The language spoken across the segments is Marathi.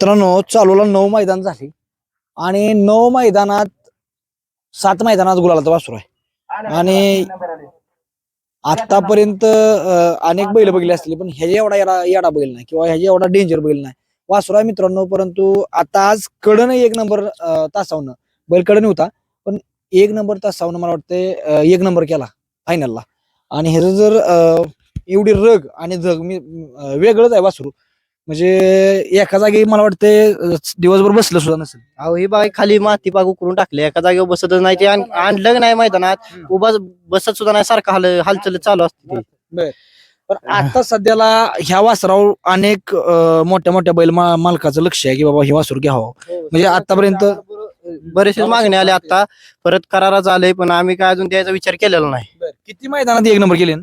मित्रांनो चालूला 9 मैदान झाली आणि 9 मैदानात 7 मैदानात गुलालाचा वासरू आहे आणि आतापर्यंत अनेक बैल बघितले असतील पण ह्याच्या एवढा येडा बैल नाही किंवा ह्याच्या एवढा डेंजर बैल नाही वासरू आहे मित्रांनो. परंतु आता आज कडन 1 नंबर तासावनं बैल कडन होता पण 1 नंबर तासावनं मला वाटतं 1 नंबर केला फायनलला. आणि ह्याचं जर एवढी रग आणि जग मी वेगळंच आहे वासरू. म्हणजे एका जागी मला वाटते दिवसभर बसलं सुद्धा नसेल. अहो ही बाई खाली माती पाग उकरून टाकले, एका जागेवर बसतच नाही ते आणलं नाही मैदानात उभा बसत सुद्धा नाही, सारखं हालचाल चालू असते ती. पण आता सध्याला ह्या वासरावर अनेक मोठ्या मोठ्या बैल मालकाचं लक्ष आहे की बाबा हे वासरू घ्यावं. म्हणजे आतापर्यंत बरेचसे मागणी आले, आता परत करारात आले पण आम्ही काय अजून द्यायचा विचार केलेला नाही. किती मैदानात 1 नंबर केले?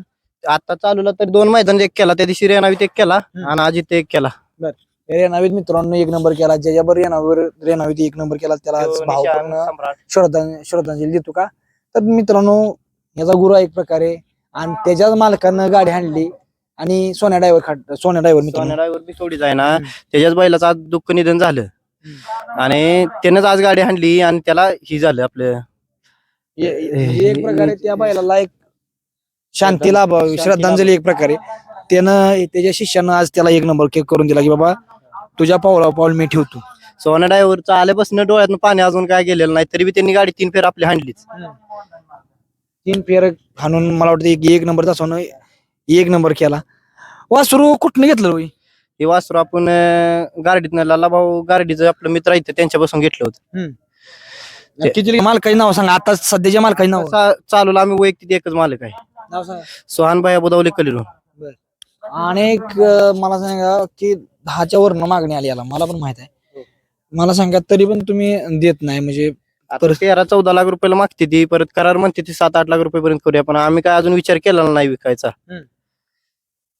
आता चालूला तर 2 मैदान एक केला, त्या दिवशी रेणावीत एक केला आणि अजित एक केला. रेणावीत मित्रांनो 1 नंबर केला, ज्याच्यावर रेणावीत 1 नंबर केला त्याला भाव श्रद्धांजली देतो का. तर मित्रांनो याचा गुरु एक प्रकारे आणि त्याच्याच मालकानं गाडी आणली आणि सोन्या ड्रायव्हर ड्रायव्हर बी सोडीच आहे ना, त्याच्याच बैलाचं आज दुःख निधन झालं आणि त्यानंच आज गाडी आणली आणि त्याला ही झालं आपलं एक प्रकारे त्या बैलाला एक शांतीला श्रद्धांजली एक प्रकारे. त्यानं त्याच्या शिष्यानं आज त्याला 1 नंबर करून दिला की बाबा तुझ्या पाऊल मी ठेवतो. सोन्या ड्रायव्हरचं आल्यापासून डोळ्यातून पाणी अजून काय गेलेलं नाही, तरी बी त्यांनी गाडी 3 फेर आपली हाणलीच. 3 फेर हाणून मला वाटतं 1 नंबर तासावनं 1 नंबर केला. वासरू कुठनं घेतलं रोई? हे वासरू आपण गार्डीतनं लाला भाऊ गार्डीचं आपलं मित्र आहे त्यांच्यापासून घेतलं होतं. किती मालकाची नाव सांगा आता सध्याच्या मालकाची नाव? चालूला आम्ही वैयक्तिक एकच मालक आहे, सोहान भाई बुदावले कलिरून. अनेक मला सांगा की 10च्या वरनं मागणी आली याला, मला पण माहित आहे. मला सांगा तरी पण तुम्ही देत नाही. म्हणजे 13-14 लाख रुपयाला मागते ती, परत करार म्हणते ती 7-8 लाख रुपये पर्यंत करूया, पण आम्ही काय अजून विचार केलेला नाही विकायचा.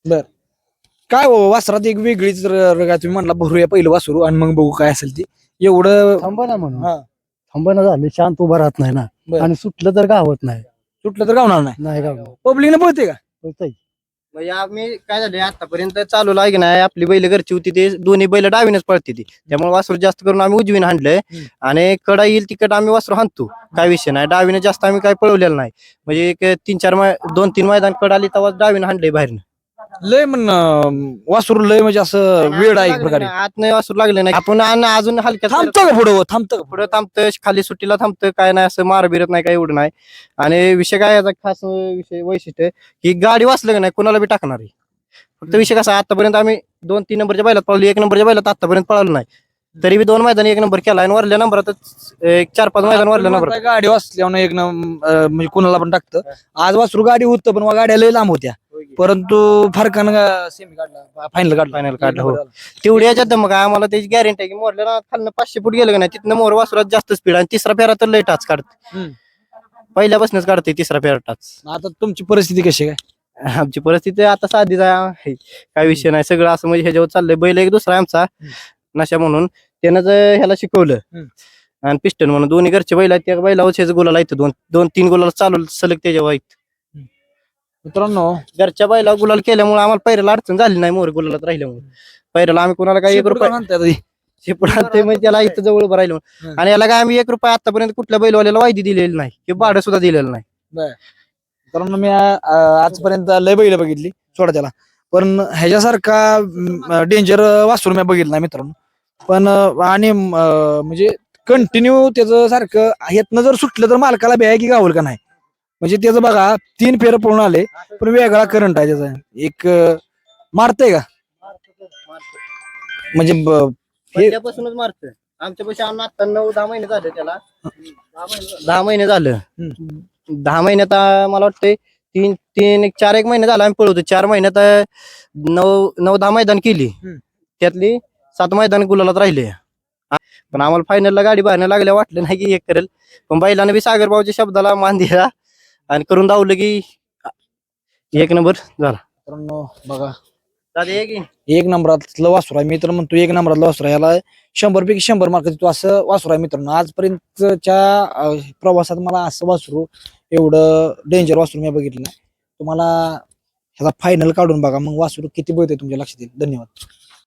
बर काय हो वासरात एक वेगळीच तुम्ही म्हणला भरूया पहिलं वासरू आणि मग बघू काय असेल ती. एवढं थांबा म्हणून थांबणं झालं, शांत उभा राहत नाही ना. आणि सुटलं तर गावत नाही, सुटलं तर गावणार नाही. नाही गावत पब्लिकने पळते का? म्हणजे आम्ही काय झाले आतापर्यंत चालूला आहे की नाही, आपली बैल घरची होती ते दोन्ही बैल डावीनच पळते ती, त्यामुळे वासरू जास्त करून आम्ही उजवीने हाणलंय आणि कडा येईल तिकट आम्ही वासरू हाणतो, काय विषय नाही. डावीने जास्त आम्ही काय पळवलेलं नाही, म्हणजे एक 2-3 मैदान कड आली तेव्हा डावीने हाणलंय बाहेरनं. लय म्हण वासरू लय म्हणजे असं वेळ आहे एक प्रकारे. आत नाही वासरू लागले नाही, आपण अजून हलक्या थांबतं का थांबतं पुढे थांबतं, खाली सुट्टीला थांबतं, काय नाही असं मार बिरत नाही, काय एवढं नाही. आणि विषय काय याचा खास विषय वैशिष्ट्य की गाडी वाचलं का नाही कोणाला बी टाकणार आहे. फक्त विषय कसा आतापर्यंत आम्ही 2-3 नंबरच्या बैलात पळलो, 1 नंबरच्या बैलात आतापर्यंत पळालो नाही, तरी बी 2 मैदान 1 नंबर केला आणि वरल्या नंबरातच 4-5 मैदान वरल्या नंबर गाडी वाचल्यावर 1 नंबर म्हणजे कोणाला पण टाकतं. आज वासरू गाडी होतं पण गाड्या लय लांब होत्या, परंतु फरकानं सेमी काढला, फायनल काढला. हो तेवढी याच्यात मग आम्हाला त्याची गॅरंटी आहे की मोरल्या खालनं 500 फूट गेलं का नाही तिथनं मोर वासरात जास्त स्पीड आणि तिसरा फेरा तर लय टाच काढते, पहिल्यापासूनच काढते तिसरा फेरा टाच. आता तुमची परिस्थिती कशी काय? आमची परिस्थिती आता साधीच आहे, काय विषय नाही. सगळं असं म्हणजे ह्याच्यावर चाललंय. बैल एक दुसरा आमचा नशा म्हणून त्यानं ह्याला शिकवलं आणि पिस्टन म्हणून दोन्ही घरचे बैल आहेत, त्या बैलावर गुलाला येतं 2-3 गुलाला चालू सलग त्याच्यावर आहेत. मित्रांनो घरच्या बैला गुलाल केल्यामुळे आम्हाला पैऱ्याला अडचण झाली नाही, मोर गुलालात राहिल्यामुळे. पैऱ्याला आम्ही कोणाला काही 1 रुपये शेपूट आणते म्हणजे त्याला इथं जवळ उभं राहिलं आणि याला काय आम्ही 1 रुपये आतापर्यंत कुठल्या बैलवाल्याला वायदी दिलेली नाही किंवा भाडं सुद्धा दिलेलं नाही. मित्रांनो मी आजपर्यंत लय बैल बघितली सोडा त्याला, पण ह्याच्यासारखा डेंजर वासरू मी बघितलं नाही मित्रांनो. पण आणि म्हणजे कंटिन्यू त्याचं सारखं ह्यातनं जर सुटलं तर मालकाला भ्याय की गावल का नाही. म्हणजे त्याचं बघा 3 फेर पळून आले पण वेगळा करंट आहे त्याचा. एक मारतय का म्हणजे पहिल्यापासूनच मारतोय आमच्यापाशी आता 9-10 महिने झाले त्याला, 10 महिने झालं. 10 महिन्यात मला वाटतंय 4 महिने झाला आम्ही पळवतो. 4 महिन्यात 9-10 मैदान केली, त्यातली 7 मैदान गुलालात राहिले. पण आम्हाला फायनलला गाडी बाहेर लागल्या वाटलं नाही की एक करेल, पण बैलाने बी सागरबावच्या शब्दाला मान दिला आणि करून दावलं की 1 नंबर झाला. मित्रांनो बघा 1 नंबरातलं वासरू आहे. मी तर म्हणतो 1 नंबरातलं वासरू आहे, याला 100 पैकी 100 मार्क देतो असं वासरू आहे मित्रांनो. आजपर्यंतच्या प्रवासात मला असं वासरू एवढं डेंजर वासरू मी बघितलं नाही. तुम्हाला ह्याचा फायनल काढून बघा मग वासरू किती बळते तुमच्या लक्षात येईल. धन्यवाद.